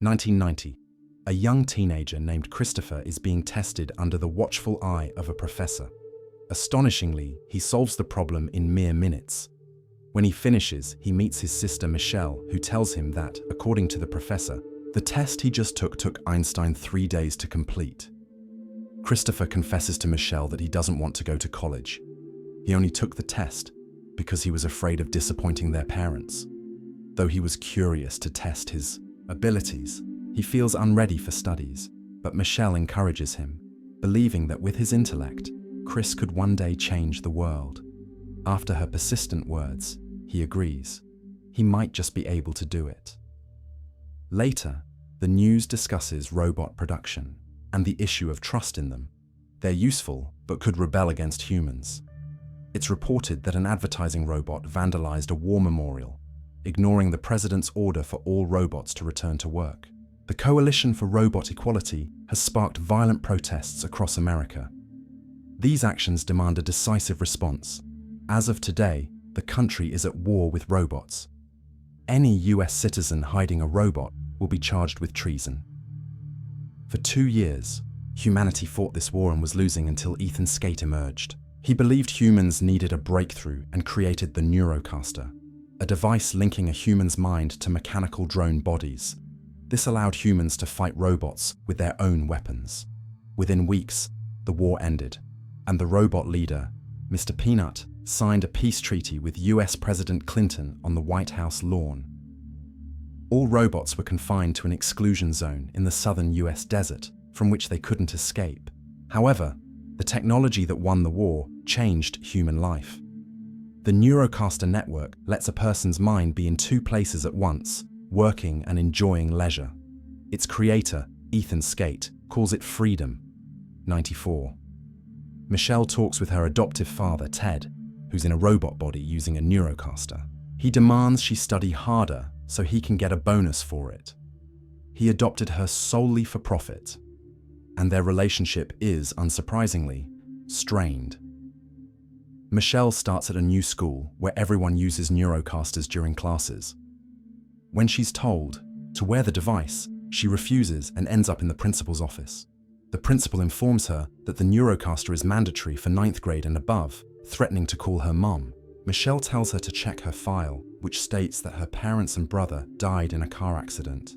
1990. A young teenager named Christopher is being tested under the watchful eye of a professor. Astonishingly, he solves the problem in mere minutes. When he finishes, he meets his sister Michelle, who tells him that, according to the professor, the test he just took Einstein 3 days to complete. Christopher confesses to Michelle that he doesn't want to go to college. He only took the test because he was afraid of disappointing their parents. Though he was curious to test his abilities, he feels unready for studies, but Michelle encourages him, believing that with his intellect, Chris could one day change the world. After her persistent words, he agrees. He might just be able to do it. Later, the news discusses robot production and the issue of trust in them. They're useful, but could rebel against humans. It's reported that an advertising robot vandalized a war memorial, ignoring the president's order for all robots to return to work. The Coalition for Robot Equality has sparked violent protests across America. These actions demand a decisive response. As of today, the country is at war with robots. Any US citizen hiding a robot will be charged with treason. For 2 years, humanity fought this war and was losing until Ethan Skate emerged. He believed humans needed a breakthrough and created the Neurocaster, a device linking a human's mind to mechanical drone bodies. This allowed humans to fight robots with their own weapons. Within weeks, the war ended, and the robot leader, Mr. Peanut, signed a peace treaty with US President Clinton on the White House lawn. All robots were confined to an exclusion zone in the southern US desert, from which they couldn't escape. However, the technology that won the war changed human life. The Neurocaster network lets a person's mind be in 2 places at once, working and enjoying leisure. Its creator, Ethan Skate, calls it freedom. 94. Michelle talks with her adoptive father, Ted, who's in a robot body using a Neurocaster. He demands she study harder so he can get a bonus for it. He adopted her solely for profit, and their relationship is, unsurprisingly, strained. Michelle starts at a new school where everyone uses Neurocasters during classes. When she's told to wear the device, she refuses and ends up in the principal's office. The principal informs her that the Neurocaster is mandatory for 9th grade and above, threatening to call her mom. Michelle tells her to check her file, which states that her parents and brother died in a car accident.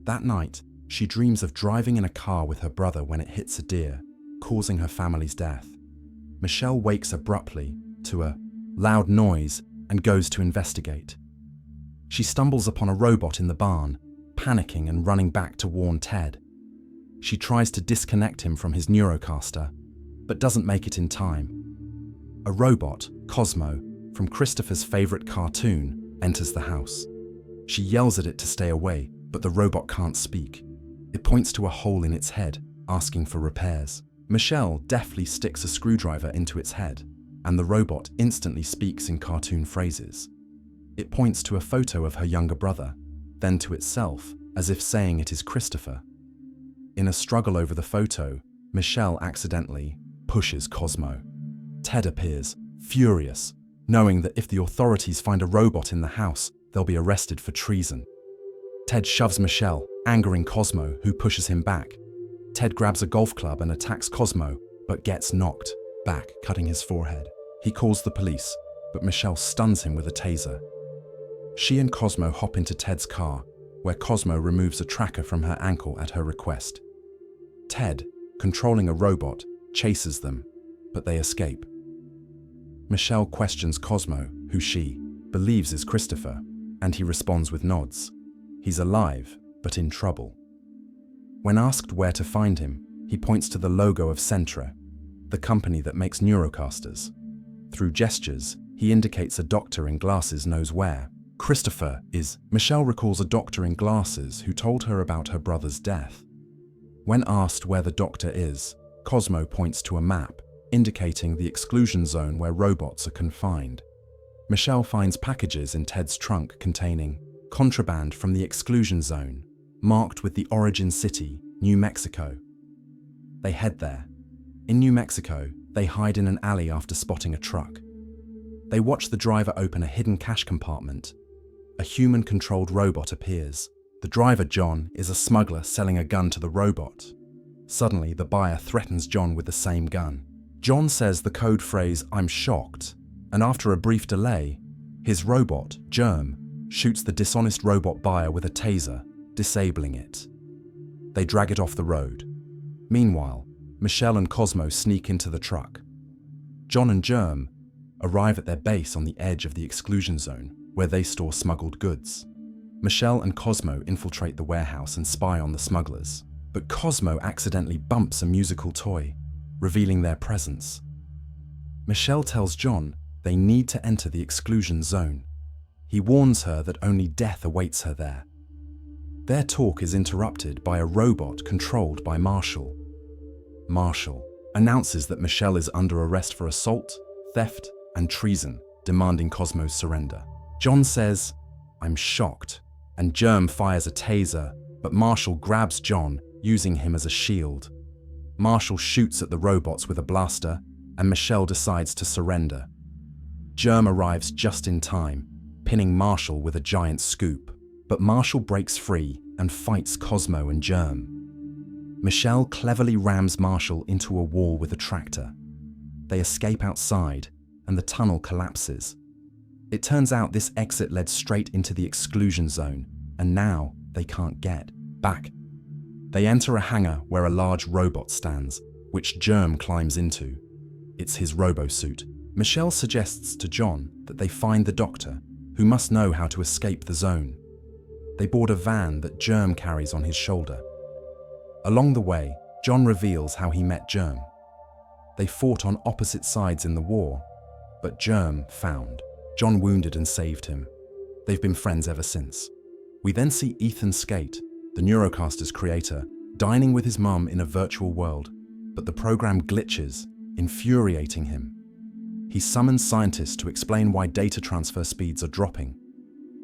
That night, she dreams of driving in a car with her brother when it hits a deer, causing her family's death. Michelle wakes abruptly to a loud noise and goes to investigate. She stumbles upon a robot in the barn, panicking and running back to warn Ted. She tries to disconnect him from his Neurocaster, but doesn't make it in time. A robot, Cosmo, from Christopher's favorite cartoon, enters the house. She yells at it to stay away, but the robot can't speak. It points to a hole in its head, asking for repairs. Michelle deftly sticks a screwdriver into its head, and the robot instantly speaks in cartoon phrases. It points to a photo of her younger brother, then to itself, as if saying it is Christopher. In a struggle over the photo, Michelle accidentally pushes Cosmo. Ted appears, furious, knowing that if the authorities find a robot in the house, they'll be arrested for treason. Ted shoves Michelle, angering Cosmo, who pushes him back. Ted grabs a golf club and attacks Cosmo, but gets knocked back, cutting his forehead. He calls the police, but Michelle stuns him with a taser. She and Cosmo hop into Ted's car, where Cosmo removes a tracker from her ankle at her request. Ted, controlling a robot, chases them, but they escape. Michelle questions Cosmo, who she believes is Christopher, and he responds with nods. He's alive, but in trouble. When asked where to find him, he points to the logo of Centra, the company that makes Neurocasters. Through gestures, he indicates a doctor in glasses knows where. Christopher is. Michelle recalls a doctor in glasses who told her about her brother's death. When asked where the doctor is, Cosmo points to a map, indicating the exclusion zone where robots are confined. Michelle finds packages in Ted's trunk containing contraband from the exclusion zone, marked with the origin city, New Mexico. They head there. In New Mexico, they hide in an alley after spotting a truck. They watch the driver open a hidden cash compartment. A human-controlled robot appears. The driver, John, is a smuggler selling a gun to the robot. Suddenly, the buyer threatens John with the same gun. John says the code phrase, "I'm shocked," and after a brief delay, his robot, Germ, shoots the dishonest robot buyer with a taser, disabling it. They drag it off the road. Meanwhile, Michelle and Cosmo sneak into the truck. John and Germ arrive at their base on the edge of the exclusion zone, where they store smuggled goods. Michelle and Cosmo infiltrate the warehouse and spy on the smugglers, but Cosmo accidentally bumps a musical toy, revealing their presence. Michelle tells John they need to enter the exclusion zone. He warns her that only death awaits her there. Their talk is interrupted by a robot controlled by Marshall. Marshall announces that Michelle is under arrest for assault, theft, and treason, demanding Cosmo's surrender. John says, "I'm shocked," and Germ fires a taser, but Marshall grabs John, using him as a shield. Marshall shoots at the robots with a blaster, and Michelle decides to surrender. Germ arrives just in time, pinning Marshall with a giant scoop, but Marshall breaks free and fights Cosmo and Germ. Michelle cleverly rams Marshall into a wall with a tractor. They escape outside, and the tunnel collapses. It turns out this exit led straight into the exclusion zone, and now they can't get back. They enter a hangar where a large robot stands, which Germ climbs into. It's his robo-suit. Michelle suggests to John that they find the doctor, who must know how to escape the zone. They board a van that Germ carries on his shoulder. Along the way, John reveals how he met Germ. They fought on opposite sides in the war, but Germ found John wounded and saved him. They've been friends ever since. We then see Ethan Skate, the Neurocaster's creator, dining with his mum in a virtual world, but the program glitches, infuriating him. He summons scientists to explain why data transfer speeds are dropping.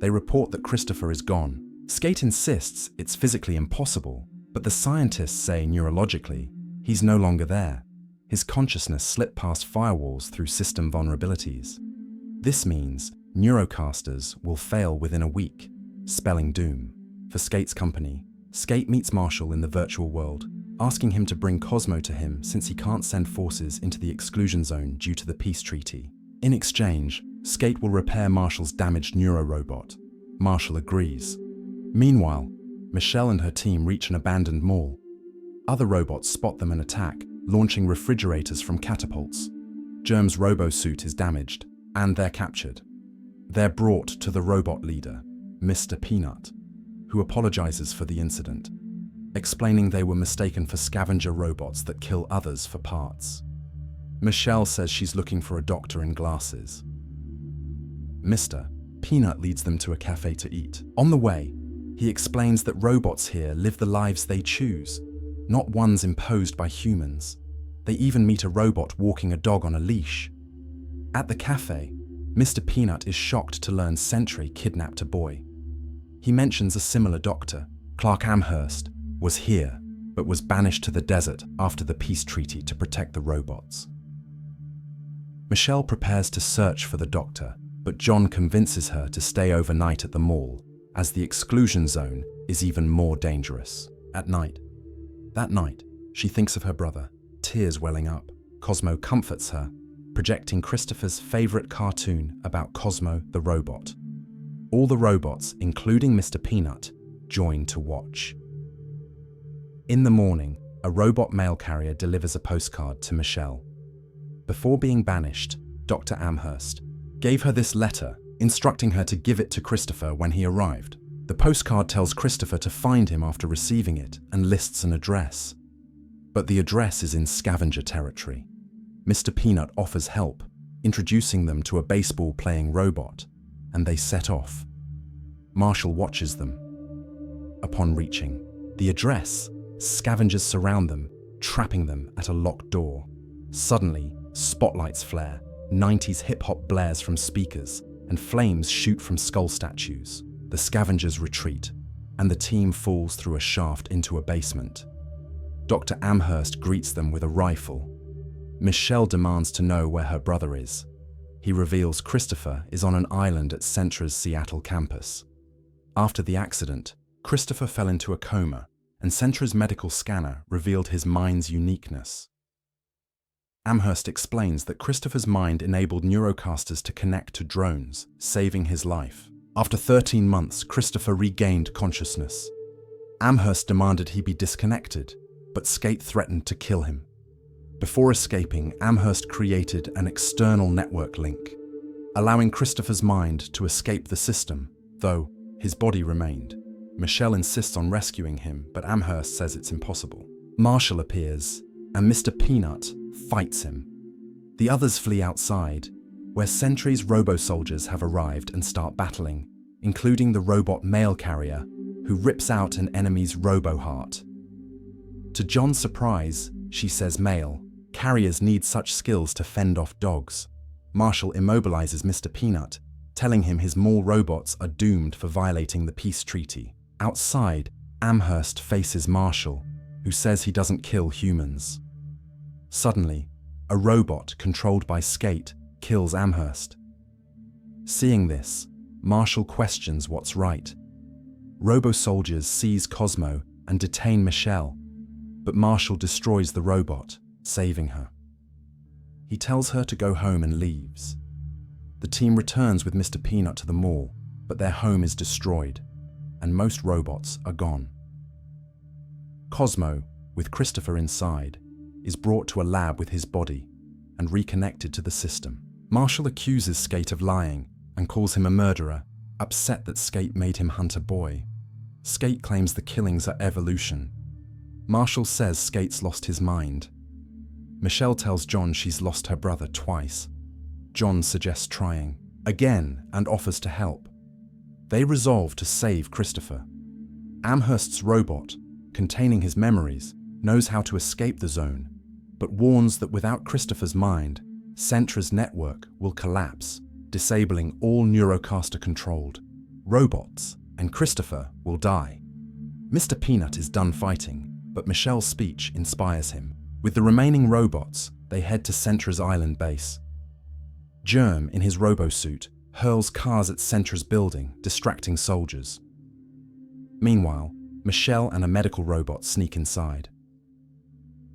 They report that Christopher is gone. Skate insists it's physically impossible, but the scientists say neurologically, he's no longer there. His consciousness slipped past firewalls through system vulnerabilities. This means Neurocasters will fail within a week, spelling doom. For Skate's company, Skate meets Marshall in the virtual world, asking him to bring Cosmo to him since he can't send forces into the exclusion zone due to the peace treaty. In exchange, Skate will repair Marshall's damaged neurorobot. Marshall agrees. Meanwhile, Michelle and her team reach an abandoned mall. Other robots spot them and attack, launching refrigerators from catapults. Germ's robo-suit is damaged, and they're captured. They're brought to the robot leader, Mr. Peanut, who apologizes for the incident, explaining they were mistaken for scavenger robots that kill others for parts. Michelle says she's looking for a doctor in glasses. Mr. Peanut leads them to a cafe to eat. On the way, he explains that robots here live the lives they choose, not ones imposed by humans. They even meet a robot walking a dog on a leash. At the cafe, Mr. Peanut is shocked to learn Sentry kidnapped a boy. He mentions a similar doctor, Clark Amherst, was here, but was banished to the desert after the peace treaty to protect the robots. Michelle prepares to search for the doctor, but John convinces her to stay overnight at the mall, as the exclusion zone is even more dangerous. That night, she thinks of her brother, tears welling up. Cosmo comforts her, projecting Christopher's favorite cartoon about Cosmo the robot. All the robots, including Mr. Peanut, join to watch. In the morning, a robot mail carrier delivers a postcard to Michelle. Before being banished, Dr. Amherst gave her this letter, instructing her to give it to Christopher when he arrived. The postcard tells Christopher to find him after receiving it and lists an address. But the address is in scavenger territory. Mr. Peanut offers help, introducing them to a baseball-playing robot, and they set off. Marshall watches them. Upon reaching the address, scavengers surround them, trapping them at a locked door. Suddenly, spotlights flare, 90s hip-hop blares from speakers, and flames shoot from skull statues. The scavengers retreat, and the team falls through a shaft into a basement. Dr. Amherst greets them with a rifle. Michelle demands to know where her brother is. He reveals Christopher is on an island at Centra's Seattle campus. After the accident, Christopher fell into a coma, and Sentra's medical scanner revealed his mind's uniqueness. Amherst explains that Christopher's mind enabled Neurocasters to connect to drones, saving his life. After 13 months, Christopher regained consciousness. Amherst demanded he be disconnected, but Skate threatened to kill him. Before escaping, Amherst created an external network link, allowing Christopher's mind to escape the system, though his body remained. Michelle insists on rescuing him, but Amherst says it's impossible. Marshall appears, and Mr. Peanut fights him. The others flee outside, where Sentry's robo-soldiers have arrived and start battling, including the robot mail carrier, who rips out an enemy's robo-heart. To John's surprise, she says mail carriers need such skills to fend off dogs. Marshall immobilizes Mr. Peanut, telling him his mall robots are doomed for violating the peace treaty. Outside, Amherst faces Marshall, who says he doesn't kill humans. Suddenly, a robot controlled by Skate kills Amherst. Seeing this, Marshall questions what's right. Robo-soldiers seize Cosmo and detain Michelle, but Marshall destroys the robot, saving her. He tells her to go home and leaves. The team returns with Mr. Peanut to the mall, but their home is destroyed, and most robots are gone. Cosmo, with Christopher inside, is brought to a lab with his body and reconnected to the system. Marshall accuses Skate of lying and calls him a murderer, upset that Skate made him hunt a boy. Skate claims the killings are evolution. Marshall says Skate's lost his mind. Michelle tells John she's lost her brother twice. John suggests trying again and offers to help. They resolve to save Christopher. Amherst's robot, containing his memories, knows how to escape the zone, but warns that without Christopher's mind, Sentra's network will collapse, disabling all Neurocaster-controlled robots, and Christopher will die. Mr. Peanut is done fighting, but Michelle's speech inspires him. With the remaining robots, they head to Sentra's island base. Germ, in his robo-suit, hurls cars at Sentra's building, distracting soldiers. Meanwhile, Michelle and a medical robot sneak inside.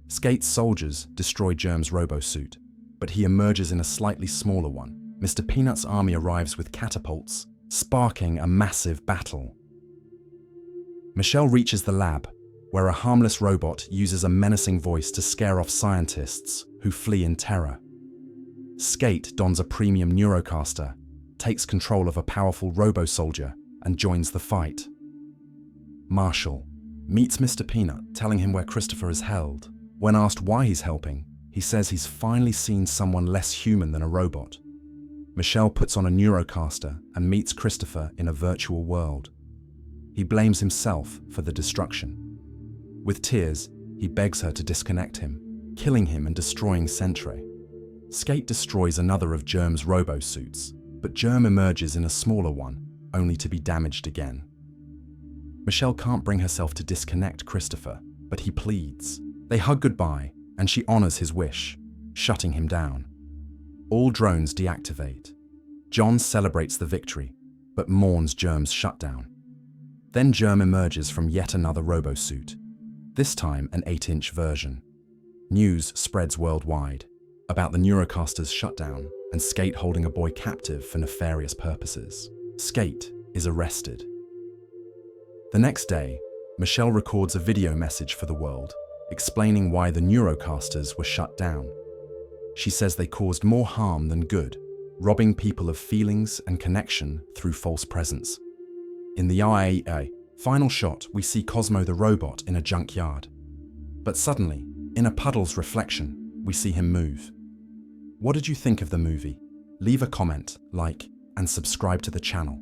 Skate's soldiers destroy Germ's robo-suit, but he emerges in a slightly smaller one. Mr. Peanut's army arrives with catapults, sparking a massive battle. Michelle reaches the lab, where a harmless robot uses a menacing voice to scare off scientists who flee in terror. Skate dons a premium Neurocaster, takes control of a powerful robo-soldier, and joins the fight. Marshall meets Mr. Peanut, telling him where Christopher is held. When asked why he's helping, he says he's finally seen someone less human than a robot. Michelle puts on a Neurocaster and meets Christopher in a virtual world. He blames himself for the destruction. With tears, he begs her to disconnect him, killing him and destroying Sentra. Skate destroys another of Germ's robo-suits, but Germ emerges in a smaller one, only to be damaged again. Michelle can't bring herself to disconnect Christopher, but he pleads. They hug goodbye, and she honors his wish, shutting him down. All drones deactivate. John celebrates the victory, but mourns Germ's shutdown. Then Germ emerges from yet another robo-suit, this time an 8-inch version. News spreads worldwide about the Neurocaster's shutdown and Skate holding a boy captive for nefarious purposes. Skate is arrested. The next day, Michelle records a video message for the world, explaining why the Neurocasters were shut down. She says they caused more harm than good, robbing people of feelings and connection through false presence. In the IAEA final shot, we see Cosmo the robot in a junkyard. But suddenly, in a puddle's reflection, we see him move. What did you think of the movie? Leave a comment, like, and subscribe to the channel.